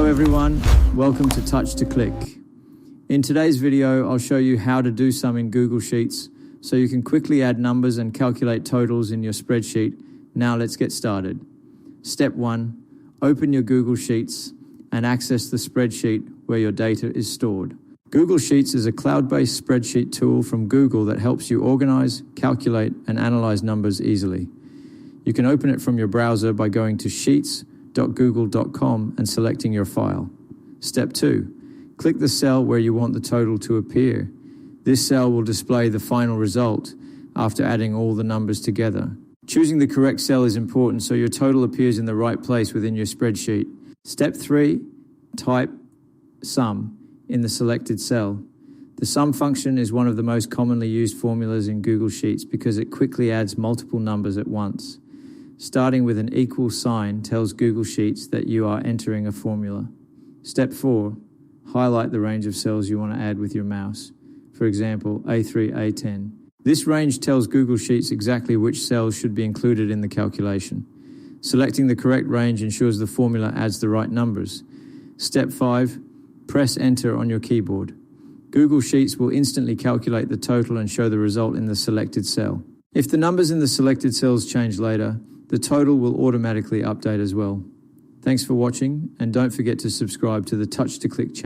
everyone, welcome to Touch to Click. In today's video, I'll show you how to do some in Google Sheets so you can quickly add numbers and calculate totals in your spreadsheet. Now let's get started. Step 1, open your Google Sheets and access the spreadsheet where your data is stored. Google Sheets is a cloud-based spreadsheet tool from Google that helps you organize, calculate, and analyze numbers easily. You can open it from your browser by going to sheets.google.com and selecting your file. Step 2, click the cell where you want the total to appear. This cell will display the final result after adding all the numbers together. Choosing the correct cell is important so your total appears in the right place within your spreadsheet. Step 3, type sum in the selected cell. The sum function is one of the most commonly used formulas in Google Sheets because it quickly adds multiple numbers at once. Starting with an equal sign tells Google Sheets that you are entering a formula. Step 4, highlight the range of cells you want to add with your mouse. For example, A3, A10. This range tells Google Sheets exactly which cells should be included in the calculation. Selecting the correct range ensures the formula adds the right numbers. Step 5, press enter on your keyboard. Google Sheets will instantly calculate the total and show the result in the selected cell. If the numbers in the selected cells change later, the total will automatically update as well. Thanks for watching, and don't forget to subscribe to the Touch to Click channel.